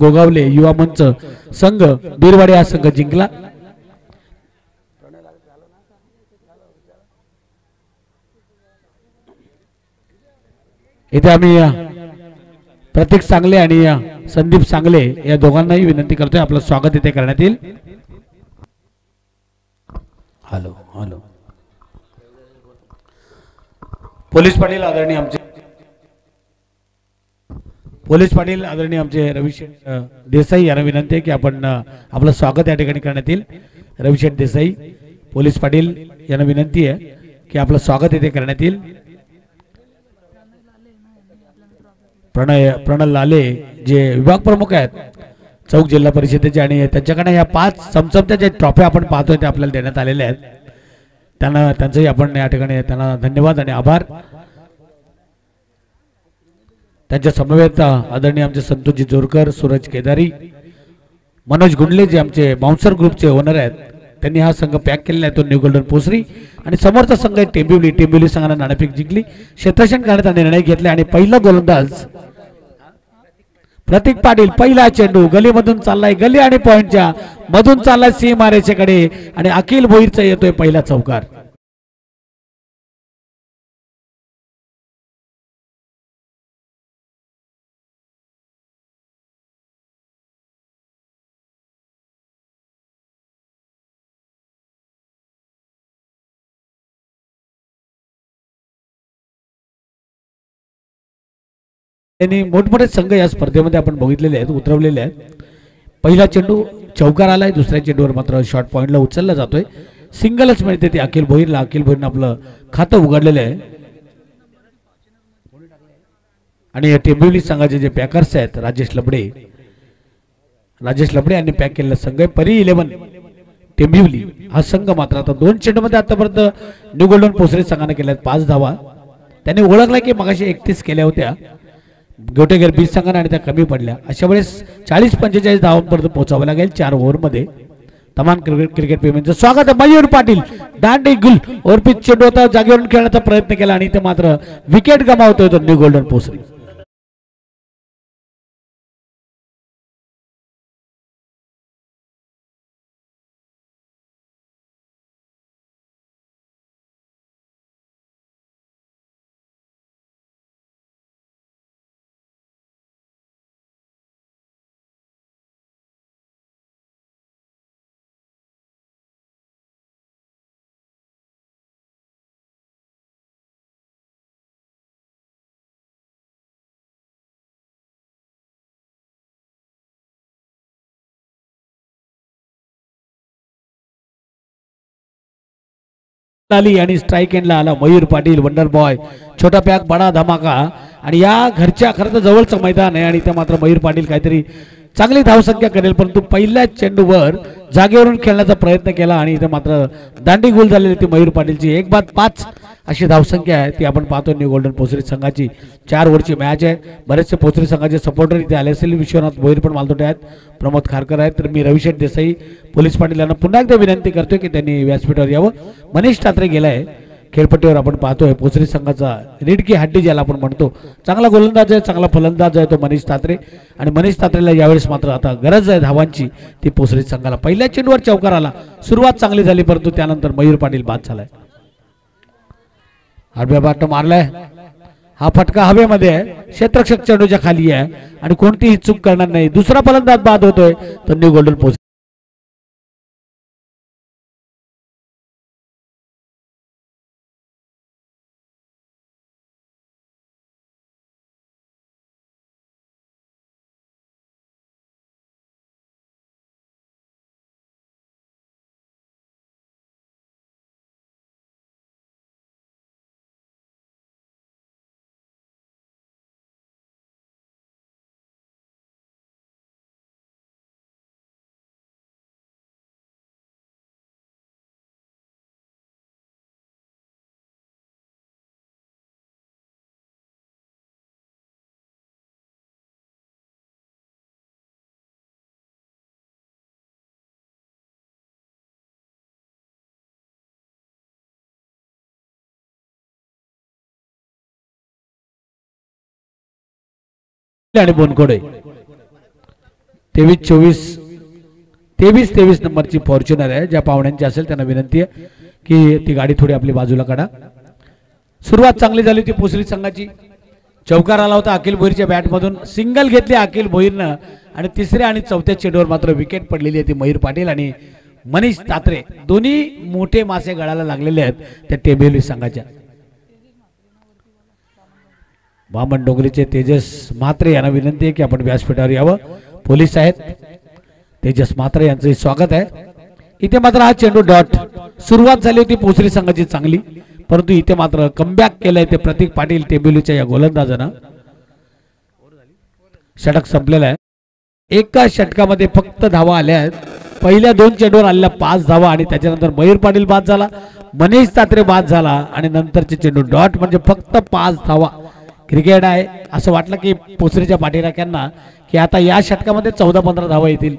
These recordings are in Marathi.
गोगावले युवा मंच संघ बीरवाडी हा संघ जिंकला। इथे आम्ही प्रतीक सांगले आणि संदीप सांगले या दोघांनाही विनंती करतोय आपलं स्वागत इथे करण्यात येईल। हॅलो हॅलो पोलीस पाटील आदरणीय आमचे रविशेठ देसाई यांना विनंती आहे की आपण आपलं स्वागत या ठिकाणी करण्यात येईल। रविशेठ देसाई पोलीस पाटील यांना विनंती आहे की आपलं स्वागत इथे करण्यात येईल। प्रणल लाले जे विभाग प्रमुख आहेत चौक जिल्हा परिषदेचे आणि त्यांच्याकडे या 5 चमचमच्या जे ट्रॉफी आपण पाहतोय ते आपल्याला देण्यात आलेले आहेत। त्यांचंही आपण या ठिकाणी त्यांना धन्यवाद आणि आभार। त्यांच्या समवेत आदरणीय आमचे संतोषजी जोरकर, सूरज केदारी, मनोज गुंडले जे आमचे बाउन्सर ग्रुपचे ओनर आहेत त्यांनी हा संघ पॅक केलेला आहे तो न्यू गोल्डन पोसरी। आणि समोरचा संघ आहे टेंबिवली संघाने नाणेफेक जिंकली, क्षेत्ररक्षण करण्याचा निर्णय घेतला आणि पहिला गोलंदाज प्रतीक पाटील। पहिला चेंडू गलीमधून चाललाय, गली आणि पॉइंटच्या मधून चाललाय सीमारेषेकडे आणि अखिल भोईरचा येतोय पहिला चौकार। त्यांनी मोठमोठे संघ या स्पर्धेमध्ये आपण बघितलेले आहेत, उतरवलेले आहेत। पहिला चेंडू चौकार आलाय, दुसऱ्या चेंडूवर मात्र शॉर्ट पॉइंटला उचलला जातोय, सिंगलच मिळते ती अखिल भोईरला। अखिल भोईरने आपलं खातं उघडलेलं आहे आणि टेंबिवली संघाचे जे पॅकर्स आहेत राजेश लबडे यांनी पॅक केलेला संघ आहे परी 11 टेंबिवली हा संघ। मात्र आता 2 चेंडूमध्ये आतापर्यंत न्यू गोल्डन पोसरी संघाने केल्यात 5 धावा। त्यांनी ओळखला की मगाशी 31 केल्या होत्या गोटेगर 20 संघाने आणि त्या कमी पडल्या, अशा वेळेस 40-45 धावांपर्यंत पोहोचावं लागेल 4 ओव्हरमध्ये। तमाम क्रिकेट प्रेमींचं स्वागत आहे। मयूर पाटील दांडी गुल ओरपीत चेंडू होता, जागेवरून खेळण्याचा प्रयत्न केला आणि ते मात्र विकेट गमावतोय तो न्यू गोल्डन पोसरी। आली आणि स्ट्राइक एंडला आला मयूर पाटील वंडर बॉय, छोटा पॅक बडा धमाका। आणि या घरच्या खरं तर जवळचं मैदान आहे आणि ते मात्र मयूर पाटील काहीतरी चांगली धावसंख्या करेल, परंतु पहिल्याच चेंडूवर जागेवरून खेळण्याचा प्रयत्न केला आणि इथे मात्र दांडी गोल झालेली ती मयूर पाटीलची। 1-5 अशी धावसंख्या आहे ती आपण पाहतो न्यू गोल्डन पोसरी संघाची। 4 ओव्हरची मॅच आहे। बरेचसे पोसरी संघाचे सपोर्टर इथे आले असतील, विश्वनाथ भोईर पण मालतोटे आहेत, प्रमोद खारकर आहेत। तर मी रविशेठ देसाई पोलीस पाटील यांना पुन्हा एकदा विनंती करतोय की त्यांनी व्यासपीठावर यावं। मनीष ठाकरे गेलाय खेळपट्टीवर, आपण पाहतोय पोसरी संघाचा रिडकी हड्डी ज्याला आपण म्हणतो, चांगला गोलंदाज आहे, चांगला फलंदाज आहे तो मनीष ठाकरे। आणि मनीष ठाकरेला यावेळेस मात्र आता गरज आहे धावांची ती पोसरी संघाला। पहिल्या चेंडूवर चौकार आला, सुरुवात चांगली झाली, परंतु त्यानंतर मयूर पाटील बाद झालाय। आडव्या बाटनं मारलाय, हा फटका हवेमध्ये आहे, क्षेत्ररक्षक चेंडूच्या खाली आहे आणि कोणतीही चूक करणार नाही। दुसरा फलंदाज बाद होतोय तो न्यू गोल्डन पोसरी। आणि बोनकोडे 23 नंबरची फॉर्च्युनर आहे. ज्या पाहुण्यांची असेल त्यांना विनंती आहे की ती गाडी थोडी आपली बाजूला काढा. सुरुवात चांगली झाली होती पोसरी संघाची. चौकार आला होता अखिल भोईरच्या बॅटमधून, सिंगल घेतली अखिल भोईरनं आणि तिसऱ्या आणि चौथ्या चेंडूवर मात्र विकेट पडलेली आहे ती मयूर पाटील आणि मनीष तात्रे. दोन्ही मोठे मासे गळाला लागलेले आहेत त्या टेंबिवली संघाच्या. वामन डोंगरीचे तेजस म्हात्रे यांना विनंती आहे की आपण व्यासपीठावर यावं. पोलीस आहेत तेजस म्हात्रे यांचं स्वागत आहे. इथे मात्र हा चेंडू डॉट. सुरुवात झाली होती पोसरी संघाची चांगली, परंतु इथे मात्र कमबॅक केलंय ते प्रतीक पाटील टेंबिवलीच्या या गोलंदाजानं. षटक संपलेलं आहे. एका षटकामध्ये फक्त धावा आल्या आहेत. पहिल्या 2 चेंडूवर आलेल्या 5 धावा आणि त्याच्यानंतर मयूर पाटील बाद झाला, मनीष तात्रे बाद झाला आणि नंतरचे चेंडू डॉट, म्हणजे फक्त 5 धावा. क्रिकेट आहे असं वाटलं की पोसरीच्या पाठीराख्यांना की आता या षटकामध्ये 14-15 धावा येतील.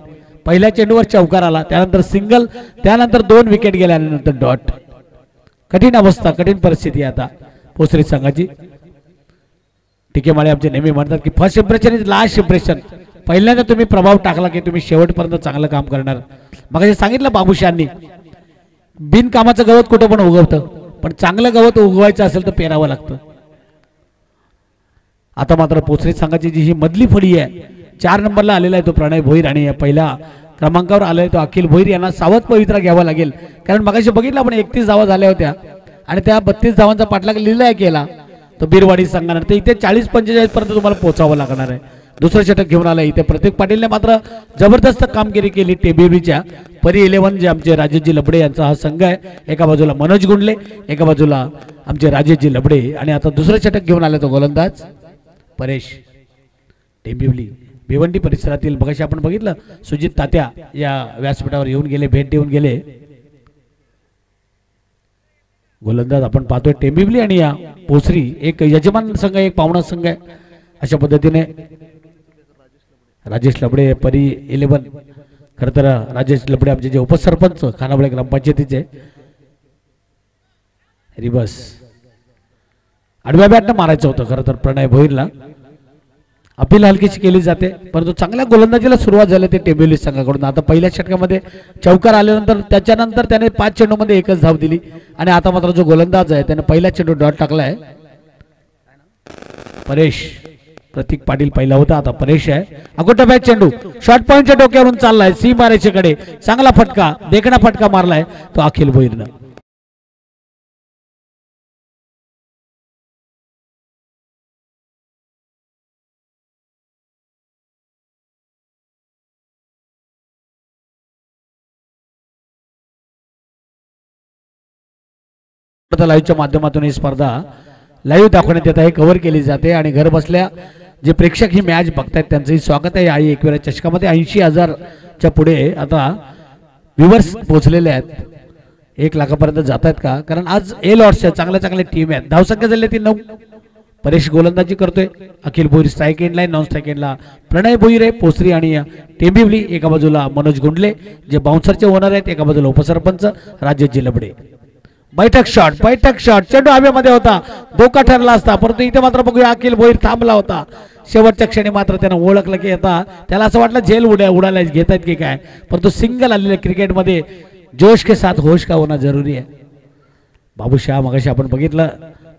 पहिल्या चेंडूवर चौकार आला, त्यानंतर सिंगल, त्यानंतर 2 विकेट गेल्या आणि नंतर डॉट. कठीण अवस्था, कठीण परिस्थिती आहे आता पोसरी संघाची. टिकेमाळे आमचे नेहमी म्हणतात की first impression is last impression. पहिल्यांदा तुम्ही प्रभाव टाकला की तुम्ही शेवटपर्यंत चांगलं काम करणार. मग सांगितलं बाबूशांनी, बिनकामाचं गवत कुठं पण उगवतं, पण चांगलं गवत उगवायचं असेल तर पेरावं लागतं. आता मात्र पोसरी संघाची जी ही मधली फळी आहे, 4 नंबरला आलेला आहे तो प्रणय भोईर आणि पहिल्या क्रमांकावर आलाय तो अखिल भोईर. यांना सावध पवित्रा घ्यावा लागेल, कारण मगाशी बघितलं आपण 31 धावा झाल्या होत्या आणि त्या 32 धावांचा पाठलाग लिहिलाय केला तो बिरवाडी संघानं. तर इथे 40-45 पर्यंत तुम्हाला पोहोचावं लागणार आहे. दुसरं षटक घेऊन आलं इथे प्रतीक पाटीलने मात्र जबरदस्त कामगिरी केली. टेंबिवलीच्या परी 11 जे आमचे राजेशजी लबडे यांचा हा संघ आहे. एका बाजूला मनोज गुंडले, एका बाजूला आमचे राजेशजी लबडे आणि आता दुसरं षटक घेऊन आला तो गोलंदाज परेश. टेंबिवली भिवंडी परिसरातील बघाशी आपण बघितलं सुजित तात्या या व्यासपीठावर येऊन गेले, भेट देऊन गेले. गोलंदाज आपण पाहतोय टेंबिवली आणि या पोसरी एक यजमान संघ एक पाहुणा संघ आहे. अशा पद्धतीने राजेश लबडे परी 11. खरं तर राजेश लबडे आमचे जे उपसरपंच खानावळे ग्रामपंचायतीचे. रिवर्स आडव्या बॅटनं मारायचं होतं खरं तर प्रणय भोईरला. अपील हलकीची केली जाते, परंतु चांगल्या गोलंदाजीला सुरुवात झाली ते टेंबिवली संघाकडून. आता पहिल्या षटकामध्ये चौकार आल्यानंतर त्याच्यानंतर त्याने 5 चेंडूमध्ये 1च धाव दिली आणि आता मात्र जो गोलंदाज आहे त्याने पहिला चेंडू डॉट टाकलाय. परेश, प्रतीक पाटील पहिला होता, आता परेश आहे. अगोदर बॅट चेंडू शॉर्ट पॉइंटच्या डोक्यावरून चाललाय सी मारेच्याकडे. चांगला फटका, देखणा फटका मारलाय तो अखिल भोईरनं. लाईव्हच्या माध्यमातून ही स्पर्धा लाईव्ह दाखवण्यात येत आहे, कव्हर केली जाते आणि घर बसल्या जे प्रेक्षक ही मॅच बघतायत त्यांचंही स्वागत आहे. आई एकविरा चषकामध्ये 80,000च्या पुढे आता व्ह्यूअर्स पोहोचलेले आहेत. 1 लाखापर्यंत जात आहेत का, कारण आज ए लॉट्स आहेत, चांगल्या चांगल्या टीम आहेत. धावसंख्या झाली ती 9. परेश गोलंदाजी करतोय, अखिल भोईर स्ट्राईक एंडला आहे, नॉन स्ट्राईक एंडला प्रणय भोईर आहे. पोसरी आणि टेंबिवली एका बाजूला मनोज गुंडले जे बाउन्सरचे ओनर आहेत, एका बाजूला उपसरपंच राजेशजी लबडे. बैठक शॉट चेंडू हवेमध्ये होता, धोका ठरला असता, परंतु इथे मात्र बघूया अखिल भोईर थांबला होता. शेवटच्या क्षणी मात्र त्यानं ओळखलं की आता त्याला असं वाटलं झेल उडायला घेत आहेत की काय, परंतु सिंगल आलेल्या क्रिकेटमध्ये जोश के साथ होश का होणं जरुरी आहे. बाबूशाह मगाशी आपण बघितलं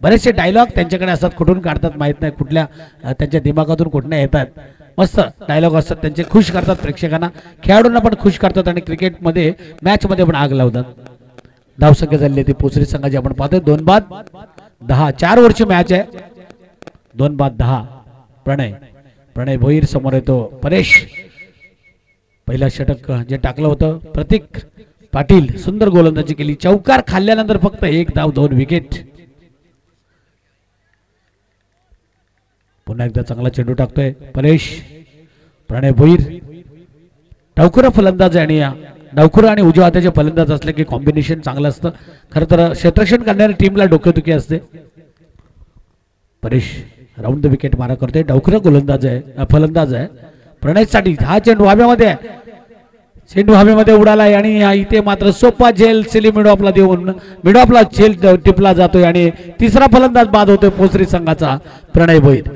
बरेचसे डायलॉग त्यांच्याकडे असतात, कुठून काढतात माहित नाही, कुठल्या त्यांच्या दिमागातून कुठल्या येतात. मस्त डायलॉग असतात त्यांचे, खुश करतात प्रेक्षकांना, खेळाडूंना पण खुश करतात आणि क्रिकेटमध्ये मॅचमध्ये पण आग लावतात. धावसंख्या झाली ती पोसरी संघाची आपण पाहतोय 2 बाद 10. 4 ओव्हरची मॅच आहे. 2 बाद 10. प्रणय भोईर समोर येतो परेश. पहिला षटक जे टाकलं होतं प्रतीक पाटील, सुंदर गोलंदाजी केली. चौकार खाल्ल्यानंतर फक्त 1 धाव 2 विकेट. पुन्हा एकदा चांगला चेंडू टाकतोय परेश. प्रणय भोईर डावखुरा फलंदाज आहे आणि डावखुरा आणि उजव्या हाताचे फलंदाज असले की कॉम्बिनेशन चांगलं असतं. खरं तर क्षेत्ररक्षण करणाऱ्या टीमला डोकेदुखी असते. परेश राऊंड द विकेट मारा करतोय, डावखुरा गोलंदाज आहे, फलंदाज आहे. प्रणयसाठी हा चेंडू हवेमध्ये आहे, चेंडू हवेमध्ये उडाला आणि इथे मात्र सोपा झेल सिली मिडॉपला देऊन मिडॉपला झेल टिपला जातोय आणि तिसरा फलंदाज बाद होतोय पोसरी संघाचा प्रणय भोईर.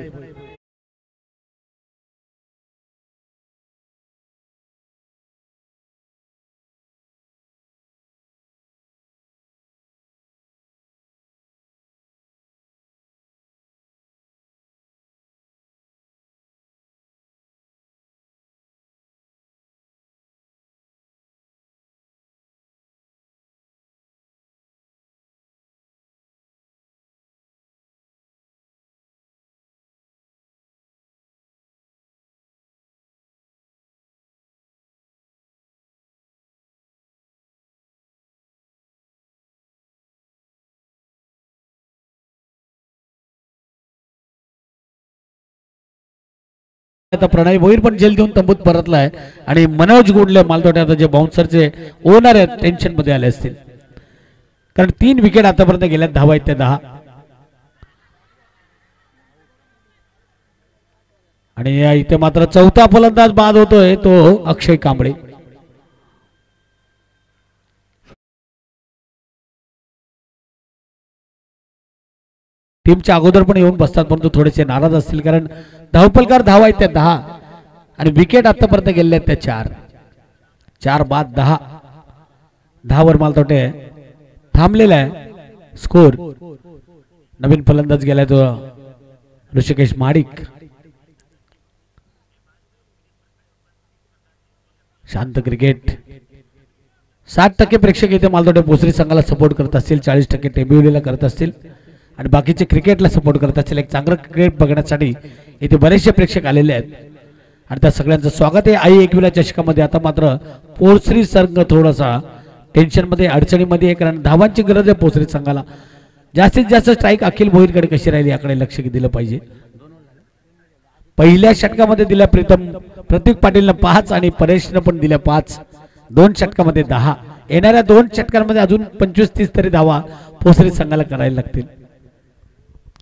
आता प्रणय भोईर पण जेल देऊन तंबूत परतलाय आणि मनोज गुंडले मालदोट्यात जे बाउन्सरचे ओनर आहेत टेन्शन मध्ये आले असतील, कारण 3 विकेट आतापर्यंत गेल्यात, धावा आहेत त्या 10. आणि इथे मात्र चौथा फलंदाज बाद होतोय तो अक्षय कांबळे. टीमच्या अगोदर पण येऊन बसतात, परंतु थोडेसे नाराज असतील, कारण धावपलकार धावा आहेत त्या 10 आणि विकेट आतापर्यंत गेले आहेत त्या 4. 4 बाद 10. 10 वर मालतोटे थांबलेला आहे स्कोर. नवीन फलंदाज गेलाय तो ऋषिकेश माडिक. शांत क्रिकेट. 60% प्रेक्षक इथे मालदोटे भोसरी संघाला सपोर्ट करत असतील, 40% टेंबिवलीला करत असतील आणि बाकीचे क्रिकेटला सपोर्ट करत असतील. एक चांगलं क्रिकेट बघण्यासाठी इथे बरेचसे प्रेक्षक आलेले आहेत आणि त्या सगळ्यांचं स्वागत आहे आई एकविरा चषकामध्ये. आता मात्र भोसरी संघ थोडासा टेन्शन मध्ये, अडचणीमध्ये आहे, कारण धावांची गरज आहे भोसरी संघाला. जास्तीत जास्त स्ट्राईक अखिल भोईरकडे कशी राहिली याकडे लक्ष दिलं पाहिजे. पहिल्या षटकामध्ये दिल्या प्रतीक पाटीलनं 5 आणि परेशनं पण दिल्या 5. 2 षटकामध्ये 10. येणाऱ्या 2 षटकांमध्ये अजून 25-30 तरी धावा भोसरी संघाला करायला लागतील.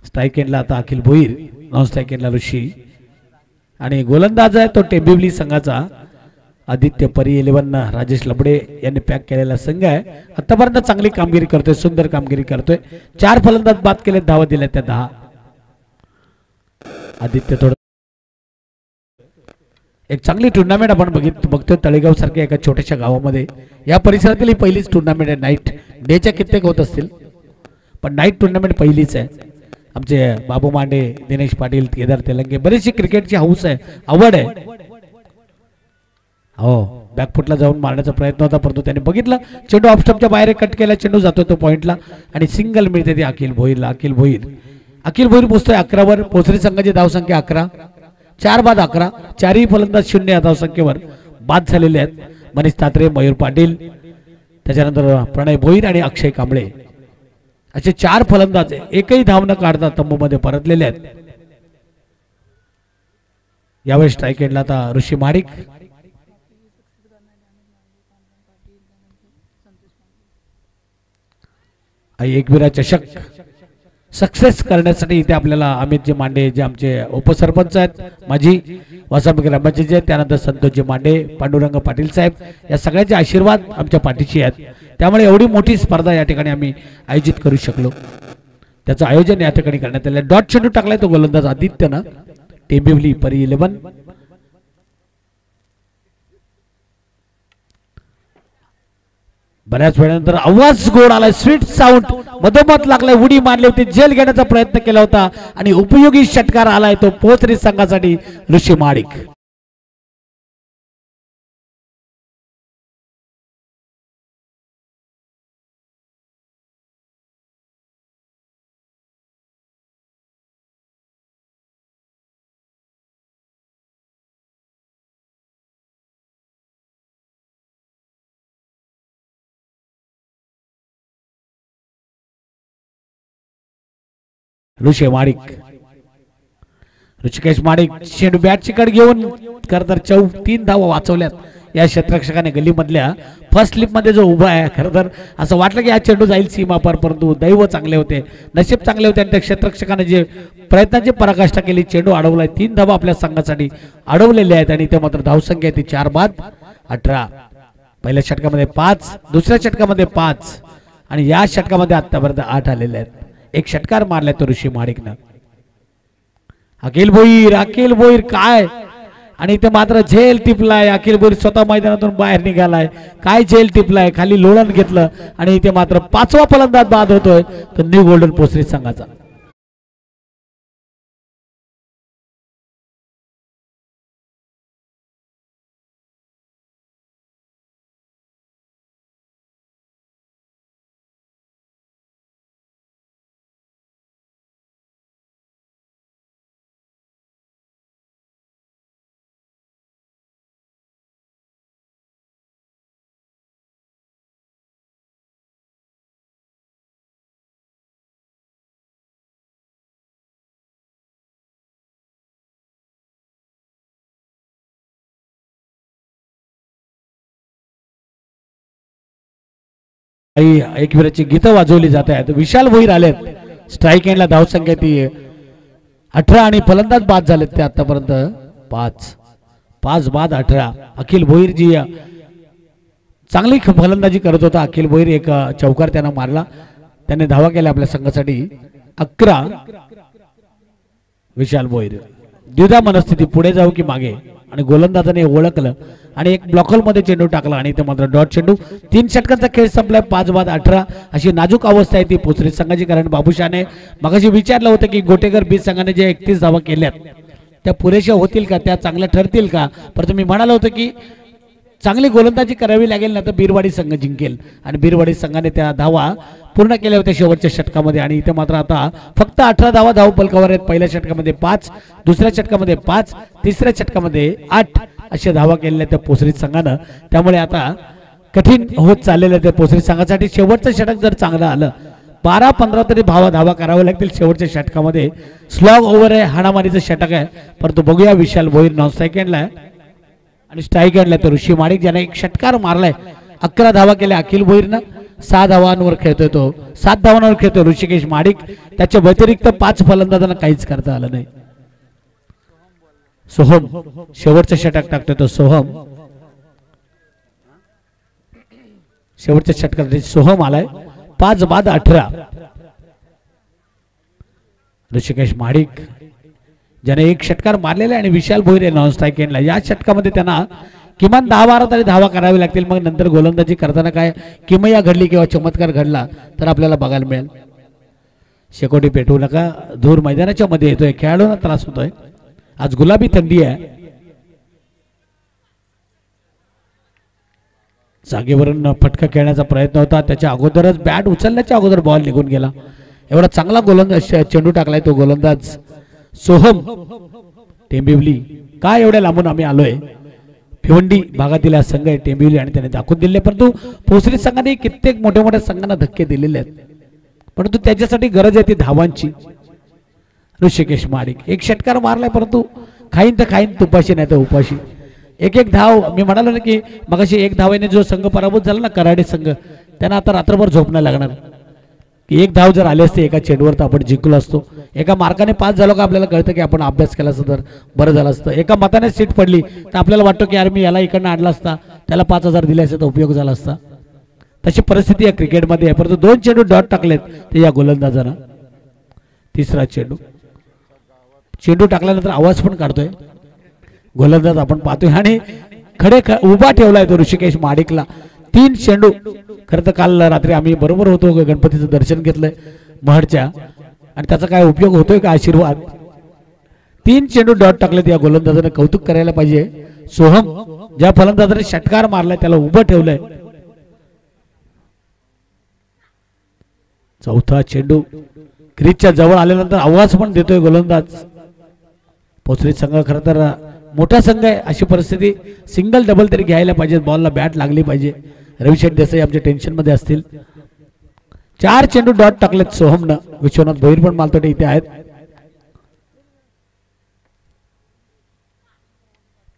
स्ट्राईक एंडला आता अखिल भोईर, नॉन स्ट्राईक एंडला ऋषी आणि गोलंदाज आहे तो टेंबिवली संघाचा आदित्य. परी 11 राजेश लबडे यांनी पॅक केलेला संघ आहे. आतापर्यंत चांगली कामगिरी करतोय, सुंदर कामगिरी करतोय. 4 फलंदाज बाद केले, धावा दिल्या त्या 10. आदित्य थोडं एक चांगली टुर्नामेंट आपण बघतोय तळेगाव सारख्या एका छोट्याशा गावामध्ये. या परिसरातील ही पहिलीच टुर्नामेंट आहे. नाईट डेच्या कित्येक होत असतील, पण नाईट टुर्नामेंट पहिलीच आहे. आमचे बाबू मांडे, दिनेश पाटील, केदार तेलंगे बरीचशी क्रिकेटची हाऊस आहे, आवड आहे. हो, बॅकफुटला जाऊन मारण्याचा प्रयत्न होता, परंतु त्याने बघितलं चेंडू ऑफस्टंपच्या बाहेर कट केला, चेंडू जातो तो पॉइंटला आणि सिंगल मिळते ती अखिल भोईरला. अखिल भोईर पोचतोय 11 वर. भोसरी संघाची धावसंख्या 11. 4 बाद 11. 4ही फलंदाज 0 या धावसंख्येवर बाद झालेले आहेत. मनीष तात्रे, मयूर पाटील, त्याच्यानंतर प्रणय भोईर आणि अक्षय कांबळे असे 4 फलंदाज एकही धाव न काढता तंबूमध्ये परतलेले आहेत. यावेळी स्ट्राईक एंडला आता ऋषी माडिक. एकविरा चषक सक्सेस करण्यासाठी इथे आपल्याला अमितजी मांडे जे आमचे उपसरपंच आहेत, माजी वासंत ग्रामपंचायत, त्यानंतर संतोषजी मांडे, पांडुरंग पाटील साहेब या सगळ्यांचे आशीर्वाद आमच्या पाठीशी आहेत. त्यामुळे एवढी मोठी स्पर्धा या ठिकाणी आम्ही आयोजित करू शकलो. त्याचं आयोजन या ठिकाणी करण्यात आलं. डॉट चेंडू टाकलाय तो गोलंदाज आदित्यनं. टेंबिवली परी 11. बऱ्याच वेळानंतर आवाज गोड आलाय, स्वीट साऊंड मधोमध लागलाय. उडी मारली होती, जेल घेण्याचा प्रयत्न केला होता आणि उपयोगी षटकार आलाय तो भोसरी संघासाठी ऋषी माडिक. ऋषी माडिक, ऋषिकेश माडिक चेंडू बॅटची कड घेऊन खरं तर 3 धावा वाचवल्यात या क्षेत्ररक्षकाने. गल्लीमधल्या फर्स्ट स्लिप मध्ये जो उभा आहे, खरं तर असं वाटलं की हा चेंडू जाईल सीमापार, परंतु दैव चांगले होते, नशीब चांगले होते आणि त्या क्षेत्ररक्षकाने जे प्रयत्नांची पराकाष्ठा केली, चेंडू अडवलाय. 3 धावा आपल्या संघासाठी अडवलेले आहेत आणि ते मात्र धावसंख्या ती 4 बाद 18. पहिल्या षटकामध्ये 5, दुसऱ्या षटकामध्ये 5 आणि या षटकामध्ये आतापर्यंत 8 आलेले आहेत. एक षटकार मारलाय तो ऋषी माडिकनं. अखिल भोईर काय, आणि इथे मात्र झेल टिपलाय. अखिल भोईर स्वतः मैदानातून बाहेर निघालाय. काय झेल टिपलाय, खाली लोळण घेतलं आणि इथे मात्र 5वा फलंदाज बाद होतोय तो न्यू गोल्डन भोसरी संघाचा. एकविराची गीतं वाजवली जात आहेत. विशाल भोईर आलेत स्ट्राईक एंडला. धावसंख्या ती 18 आणि फलंदाज बाद झालेत ते आतापर्यंत 5 बाद 18. अखिल भोईर जी चांगली फलंदाजी करत होता. अखिल भोईर एक चौकार त्यानं मारला. त्याने धावा केल्या आपल्या संघासाठी 11. विशाल भोईर द्विधा मनस्थिती, पुढे जाऊ की मागे, आणि गोलंदाजाने ओळखलं आणि एक ब्लॉकल मध्ये चेंडू टाकला आणि ते मात्र डॉट चेंडू. 3 षटकांचा खेळ संपलाय. 5 बाद 18 अशी नाजूक अवस्था आहे ती पोचरी संघाची. कारण बाबूशाने मगाशी विचारलं होतं की गोटेकर बीज संघाने जे 31 धावा केल्यात त्या पुरेशा होतील का, त्या चांगल्या ठरतील का. परंतु मी म्हणालो होतो की चांगली गोलंदाजी करावी लागेल ना तर बिरवाडी संघ जिंकेल, आणि बिरवाडी संघाने त्या धावा पूर्ण केल्या होत्या शेवटच्या षटकामध्ये. आणि इथे मात्र आता फक्त 18 धावा धाव फलकावर आहेत. पहिल्या षटकामध्ये 5, दुसऱ्या षटकामध्ये 5, तिसऱ्या षटकामध्ये 8 अशा धावा केलेल्या त्या पोसरी संघानं. त्यामुळे आता कठीण होत चाललेलं त्या पोसरी संघासाठी. शेवटचं षटक जर चांगलं आलं 12-15 तरी धावा कराव्या लागतील शेवटच्या षटकामध्ये. स्लॉग ओव्हर आहे, हाणामारीचं षटक आहे. परंतु बघूया विशाल भोईर नॉन स्ट्राईक एंडला आहे आणि स्ट्राईक एंडला तर ऋषी माडिक ज्याने एक षटकार मारलाय. 11 धावा केल्या अखिल भोईरनं. 6 धावांवर खेळतोय तो, 7 धावांवर खेळतोय ऋषिकेश माडिक. त्याच्या व्यतिरिक्त 5 फलंदाजांना काहीच करता आलं नाही. सोहम शेवटचं षटक टाकतोय तो. शेवटच्या षटकासाठी सोहम आलाय. 5 बाद 18. ऋषिकेश माडिक ज्याने एक षटकार मारलेला आहे आणि विशाल भोईर नॉन स्ट्राईक एंडला. या षटकामध्ये त्यांना किमान 10-12 तरी धावा करावी लागतील. मग नंतर गोलंदाजी करताना काय किमया घडली किंवा चमत्कार घडला तर आपल्याला बघायला मिळेल. शेकोटी पेटवू नका, धूर मैदानाच्या मध्ये येतोय, खेळाडूंना त्रास होतोय. आज गुलाबी थंडी आहे. जागेवरून फटका खेळण्याचा प्रयत्न होता, त्याच्या अगोदरच बॅट उचलण्याच्या अगोदर बॉल निघून गेला. एवढा चांगला गोलंदाज चेंडू टाकलाय तो गोलंदाज सोहम टेंबिवली. काय एवढ्या लांबून आम्ही आलोय, भिवंडी भागातील हा संघ आहे टेंबिवली, आणि त्याने दाखवून दिले. परंतु पोसरी संघाने कित्येक मोठ्या मोठ्या संघांना धक्के दिलेले आहेत, परंतु त्याच्यासाठी गरज आहे ती धावांची. ऋषिकेश माडिक एक षटकार मारलाय, परंतु खाईन तर खाईन, तुपाशी नाही तर उपाशी. एक धाव मी म्हणालो ना की मगाशी 1 धावेने जो संघ पराभूत झाला ना कराडे संघ, त्यांना आता रात्रभर झोप नाही लागणार. की 1 धाव जर आली असते एका चेंडूवर तर आपण जिंकलो असतो. एका मार्काने 5 झालो का आपल्याला कळतं की आपण अभ्यास केला असता तर बरं झालं असतं. एका मताने सीट पडली तर आपल्याला वाटतं की यार मी याला इकडनं आणला असता, त्याला 5,000 दिले असते तर उपयोग झाला असता. तशी परिस्थिती या क्रिकेटमध्ये आहे. परंतु 2 चेंडू डॉट टाकलेत ते या गोलंदाजानं. तिसरा चेंडू टाकल्यानंतर आवाज पण काढतोय गोलंदाज आपण पाहतोय, आणि खडे उभा ठेवलाय तो ऋषिकेश माडिकला. 3 चेंडू. खरं तर काल रात्री आम्ही बरोबर होतो, गणपतीचं दर्शन घेतलंय महडच्या, आणि त्याचा काय उपयोग होतोय का आशीर्वाद. 3 चेंडू डॉट टाकलेत या गोलंदाजाने, कौतुक करायला पाहिजे. सोहम ज्या फलंदाजाने षटकार मारलाय त्याला उभं ठेवलंय. चौथा चेंडू क्रीजच्या जवळ आल्यानंतर आवाज पण देतोय गोलंदाज. पोचरी संघ खरं तर मोठा संघ आहे, अशी परिस्थिती सिंगल डबल तरी घ्यायला पाहिजे, बॉलला बॅट लागली पाहिजे. रविशेठ देसाई आमच्या टेन्शन मध्ये असतील. 4 चेंडू डॉट टाकलेत सोहमनं. विश्वनाथ भोईर पण मालतोटे इथे आहेत.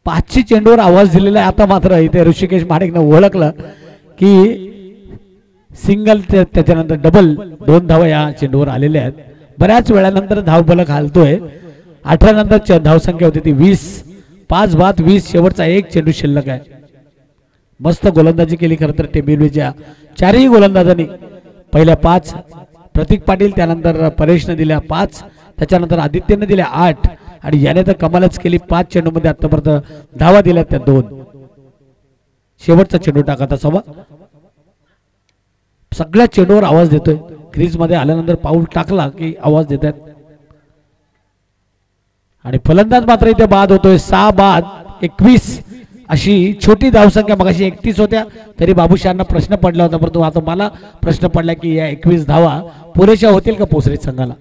5 चेंडूवर आवाज दिलेला आहे. आता मात्र इथे ऋषिकेश माडिकनं ओळखलं की सिंगल, त्याच्यानंतर डबल 2 धावा या चेंडूवर आलेल्या आहेत. बऱ्याच वेळानंतर धाव फलक हालतोय. 18 नंतर धावसंख्या होती ती 20. 5 बाद 20. शेवटचा 1 चेंडू शिल्लक आहे. मस्त गोलंदाजी केली खरं तर टेंबिवलीच्या 4ही गोलंदाजांनी. पहिल्या 5 प्रतीक पाटील, त्यानंतर परेशने दिल्या 5, त्याच्यानंतर आदित्यने दिल्या 8, आणि याने तर कमालच केली. 5 चेंडूमध्ये आतापर्यंत धावा दिल्या त्या 2. शेवटचा चेंडू टाका सवा. सगळ्या चेंडूवर आवाज देतोय. क्रीज मध्ये आल्यानंतर पाऊल टाकला की आवाज देतात, आणि फलंदाज मात्र इथे बाद होतोय. 6 बाद 21 अशी छोटी धावसंख्या. मगाशी 31 होत्या तरी बाबूशांना प्रश्न पडला होता, परंतु आता मला प्रश्न पडला की या 21 धावा पुरेशा होतील का पोसरी संघाला.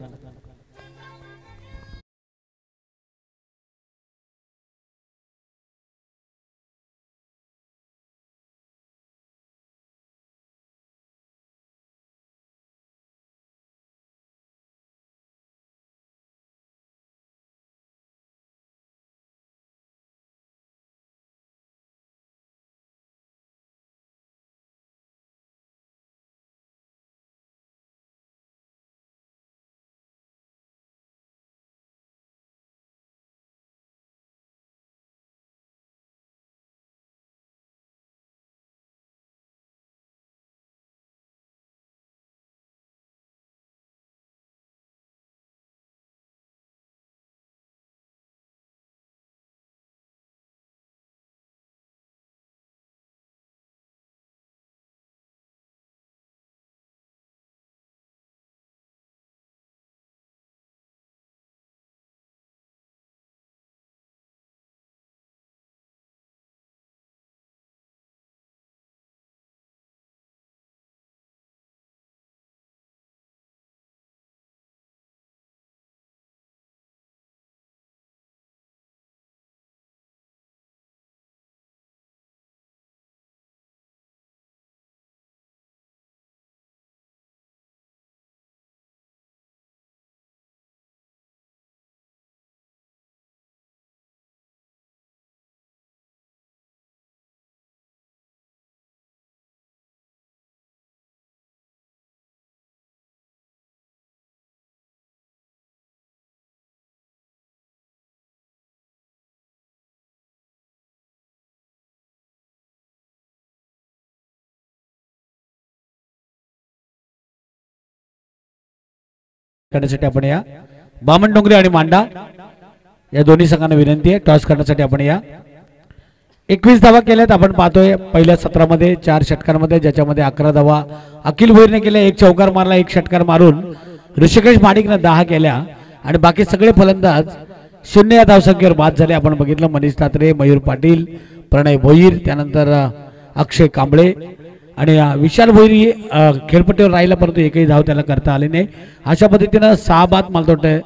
करण्यासाठी आपण या बामणडोंगरी आणि मांडा या दोन्ही संघांना विनंती आहे टॉस करण्यासाठी आपण या 21 धावा केल्यात आपण पाहतोय पहिल्या सत्रामध्ये 4 षटकांमध्ये ज्याच्यामध्ये 11 धावा अखिल भोईरने केल्या, एक चौकार मारला, एक षटकार मारून ऋषिकेश माडिकने 10 केल्या आणि बाकी सगळे फलंदाज 0 या धावसंख्येवर बाद झाले. आपण बघितलं मनीष तात्रे, मयूर पाटील, प्रणय भोईर, त्यानंतर अक्षय कांबळे आणि विशाल भोईर खेळपट्टीवर राहिला परंतु एकही धाव त्याला करता आले नाही. अशा पद्धतीनं 6 बाद मला वाटतं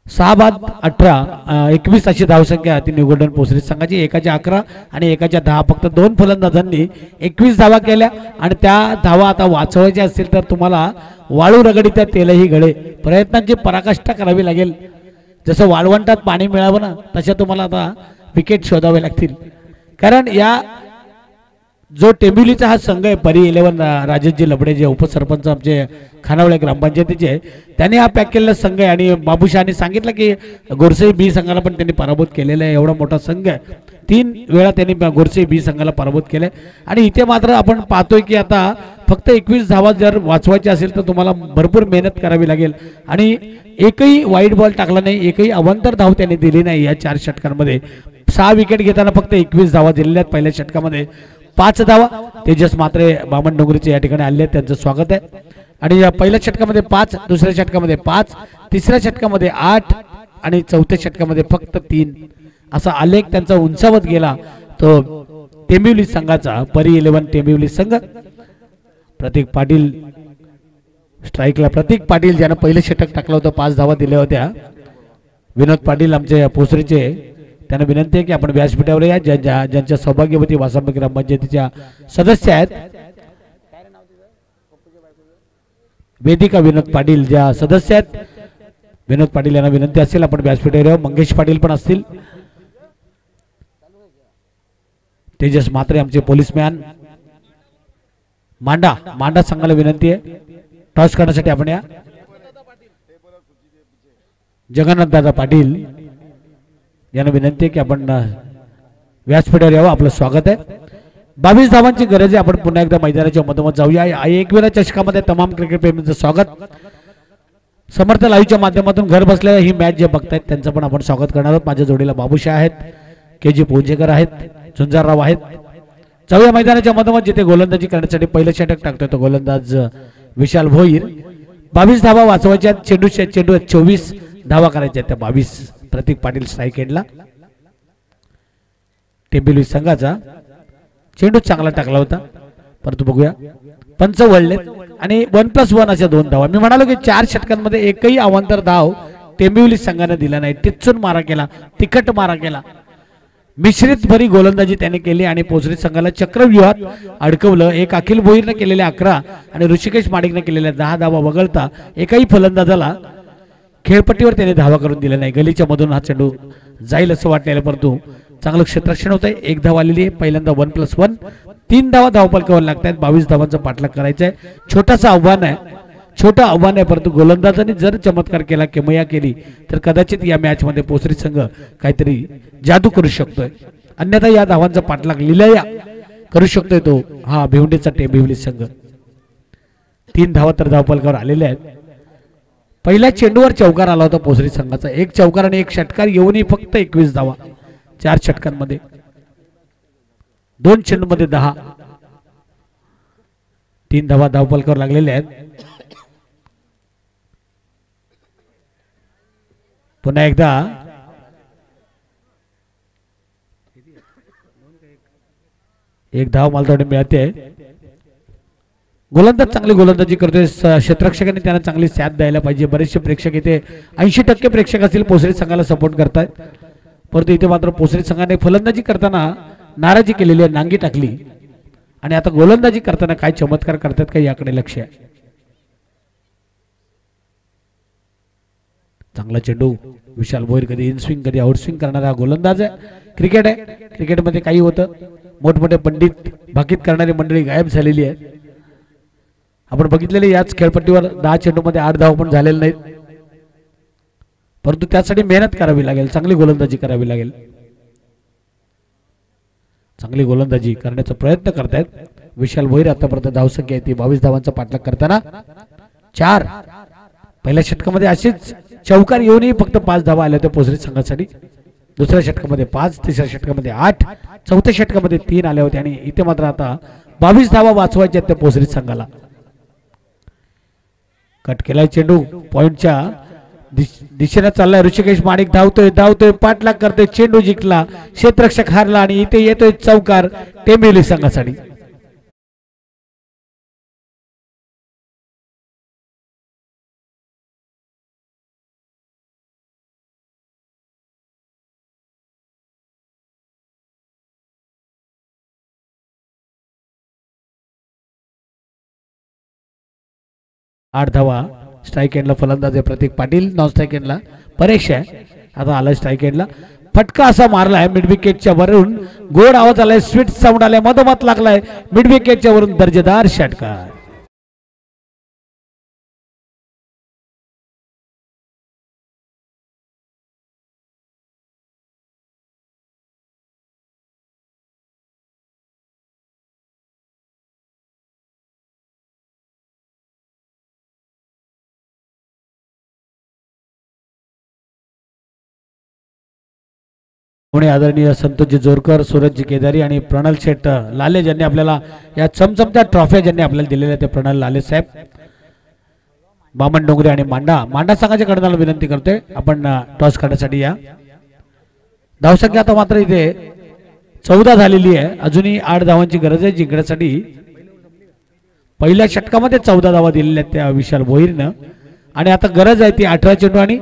6 बाद 18 21 अशी धावसंख्या ती न्यू गोल्डन पोसरी संघाची. एकाच्या 11 आणि एकाच्या 10 फक्त 2 फलंदाजांनी 21 धावा केल्या आणि त्या धावा आता वाचवायच्या असतील तर तुम्हाला वाळू रगडीत तेलही गळे प्रयत्नांची पराकाष्ठा करावी लागेल. जसं वाळवंटात पाणी मिळावं ना तशा तुम्हाला आता विकेट शोधावे लागतील. कारण या जो टेंबिवलीचा हा संघ आहे परी 11 राजेशजी लबडे जे उपसरपंच आमचे खानावळे ग्रामपंचायतीचे त्यांनी हा पॅक केलेला संघ आहे आणि बाबूशहाने सांगितलं की गोरसे बी संघाला पण त्यांनी पराभूत केलेला आहे. एवढा मोठा संघ आहे, 3 वेळा त्यांनी गोरसे बी संघाला पराभूत केले आणि इथे मात्र आपण पाहतोय की आता फक्त 21 धावा जर वाचवायचे असेल तर तुम्हाला भरपूर मेहनत करावी लागेल आणि एकही वाईट बॉल टाकला नाही, एकही अवांतर धाव त्यांनी दिली नाही. या 4 षटकांमध्ये 6 विकेट घेताना फक्त 21 धावा दिलेल्या आहेत. पहिल्या षटकामध्ये 5 धावा तेजस मात्रे बामणडोंगरीचे या ठिकाणी आले, त्यांचं स्वागत आहे. आणि या पहिल्या षटकामध्ये 5, दुसऱ्या षटकामध्ये 5, तिसऱ्या षटकामध्ये 8 आणि चौथ्या षटकामध्ये फक्त 3 असा आलेख त्यांचा उंचावत गेला. तो टेंबिवली संघाचा परी 11 टेंबिवली संघ. प्रतीक पाटील स्ट्राईकला, प्रतीक पाटील ज्यानं पहिलं षटक टाकलं होतं 5 धावा दिल्या होत्या. विनोद पाटील आमचे पोसरीचे, त्यांना विनंती आहे की आपण व्यासपीठावर या. ज्यांच्या सौभाग्यवती वासंबी ग्रामपंचायतीच्या सदस्य आहेत वेदिका विनोद पाटील ज्या सदस्य आहेत, विनोद पाटील यांना विनंती असेल आपण व्यासपीठावर या. मंगेश पाटील पण असतील, तेजस म्हात्रे आमचे पोलीसमॅन. मांडा संघाला विनंती आहे टॉस करण्यासाठी आपण या. जगन्नाथ दादा पाटील यांना विनंती आहे की आपण व्यासपीठावर यावं, आपलं स्वागत आहे. 22 धावांची गरज आहे. आपण पुन्हा एकदा मैदानाच्या मधोमध जाऊया. एकवेळा चषकामध्ये तमाम क्रिकेट प्रेमींचं स्वागत. समर्थ लाईव्हच्या माध्यमातून घर बसल्या ही मॅच जे बघतायत त्यांचं पण आपण स्वागत करणार आहोत. माझ्या जोडीला बाबूशा आहेत, KG पोंजेकर आहेत, झुंजारराव आहेत. जाऊया मैदानाच्या मधोमध जिथे गोलंदाजी करण्यासाठी पहिलं षटक टाकतोय तो गोलंदाज विशाल भोईर. 22 धावा वाचवायच्या, चेंडू 24 धावा करायच्या त्या 22. प्रतीक पाटील स्ट्राईक एंडला. टेंबिवली संघाचा चेंडू चांगला टाकला होता परंतु बघूया पंच वळलेत आणि 1+1 अशा 2 धावा. मी म्हणालो की 4 षटकांमध्ये एकही अवांतर धाव टेंबिवली संघाने दिला नाही. टिच्चून मारा केला, तिखट मारा केला, मिश्रित भरी गोलंदाजी त्याने केली आणि पोसरी संघाला चक्रव्यूहात अडकवलं. एक अखिल भोईरने केलेल्या 11 आणि ऋषिकेश माडिकने केलेल्या 10 धावा वगळता एकही फलंदाजाला खेळपट्टीवर त्याने धावा करून दिला नाही. गलीच्या मधून हा चेंडू जाईल असं वाटलेलं परंतु चांगलं क्षेत्ररक्षण होतंय. 1 धाव आलेली आहे. पहिल्यांदा 1+1 3 धावा धावपलकावर लागतात. 22 धावांचा पाठलाग करायचा आहे. छोटं आव्हान आहे परंतु गोलंदाजांनी जर चमत्कार केला, किमया केली तर कदाचित या मॅच मध्ये पोसरी संघ काहीतरी जादू करू शकतोय. अन्यथा या धावांचा पाठलाग लिलाया करू शकतोय तो हा भिवंडीचा टेंबिवली संघ. 3 धावा तर धावपलकावर आलेल्या आहेत. पहिल्या चेंडूवर चौकार आला होता पोसरी संघाचा. 1 चौकार आणि 1 षटकार येऊनही फक्त 21 धावा 4 षटकांमध्ये. 2 चेंडूमध्ये 10. 3 धावा धावपलकावर लागलेल्या आहेत. पुन्हा एकदा एक धाव मला थोडी मिळते. गोलंदाज चांगली गोलंदाजी करतोय. क्षेत्ररक्षकांनी त्यांना चांगली साथ द्यायला पाहिजे. बरेचसे प्रेक्षक इथे 80% प्रेक्षक असतील पोसरी संघाला सपोर्ट करतात परंतु इथे मात्र पोसरी संघाने फलंदाजी करताना नाराजी केलेली आहे, नांगी टाकली आणि आता गोलंदाजी करताना काय चमत्कार करतात का याकडे लक्ष आहे. चांगला चेंडू विशाल भोईर कधी इनस्विंग कधी आउटस्विंग करणारा गोलंदाज आहे. क्रिकेट आहे, क्रिकेटमध्ये काही होतं. मोठमोठे पंडित भाकीत करणारी मंडळी गायब झालेली आहे. आपण बघितलेले याच खेळपट्टीवर 10 चेंडूमध्ये 8 धाव पण झालेले नाहीत परंतु त्यासाठी मेहनत करावी लागेल, चांगली गोलंदाजी करावी लागेल. चांगली गोलंदाजी करण्याचा प्रयत्न करतायत विशाल भोईर. आतापर्यंत धावसंख्या आहे ती 22 धावांचा पाठलाग करताना 4. पहिल्या षटकामध्ये असेच चौकार येऊनही फक्त 5 धावा आल्या होत्या पोसरी संघासाठी. दुसऱ्या षटकामध्ये 5, तिसऱ्या षटकामध्ये 8, चौथ्या षटकामध्ये 3 आल्या होत्या आणि इथे मात्र आता 22 धावा वाचवायच्या त्या पोसरी संघाला. कट केलाय चेंडू पॉइंटच्या दिशेने चाललाय. ऋषिकेश माणिक धावतोय पाठलाग करतोय. चेंडू जिंकला, क्षेत्ररक्षक हारला आणि इथे येतोय चौकार टेंबिवली संघासाठी. आठ धावा स्ट्राइक एंडला फलंदाज आहे प्रतीक पाटील. नॉन स्ट्राइक एंडला परेश आहे. आता आलाय स्ट्राइक एंडला. फटका असा मारलाय मिड विकेटच्या वरून. गोड आवाज आलाय, स्वीट साऊंड आलाय, मधोमध लागलाय मिड विकेटच्या वरून दर्जेदार षटकार. आदरणीय संतोषजी जोरकर, सूरजजी केदारी आणि प्रणल शेठ लाले ज्यांनी आपल्याला या चमचमत्या ट्रॉफ्या ज्यांनी आपल्याला दिलेल्या ते प्रणल लाले साहेब, बामण डोंगरे आणि मांडा संघाच्या कडनाला विनंती करतोय आपण टॉस करण्यासाठी या. धावसंख्या आता मात्र इथे 14 झालेली आहे. अजूनही 8 धावांची गरज आहे जिंकण्यासाठी. पहिल्या षटकामध्ये 14 धावा दिलेल्या आहेत त्या विशाल भोईरनं आणि आता गरज आहे ती 18 चेंडू आणि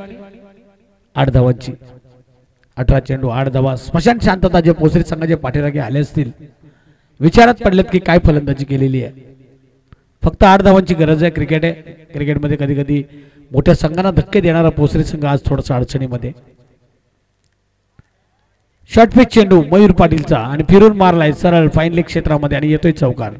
8 धावांची. 18 चेंडू 8 धावा. स्मशान शांतता जे पोसरी संघाचे पाठीराखे आले असतील विचारात पडलेत की काय फलंदाजी केलेली आहे. फक्त 8 धावांची गरज आहे. क्रिकेट आहे, क्रिकेटमध्ये कधी कधी मोठ्या संघांना धक्के देणारा पोसरी संघ आज थोडासा अडचणीमध्ये. शॉर्ट पिच चेंडू मयूर पाटीलचा आणि फिरून मारलाय सरळ फाईन लेग क्षेत्रामध्ये आणि येतोय चौकार.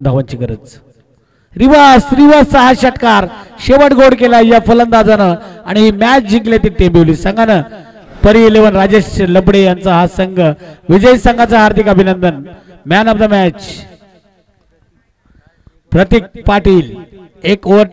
धावांची गरज. रिवर्स 6 षटकार शेवट गोड केला या फलंदाजानं आणि मॅच जिंकले ते टेंबिवली संघानं. परी 11 राजेश लबडे यांचा हा संघ विजयी संघाचं हार्दिक अभिनंदन. Man of the match Pratik Patil. 1 over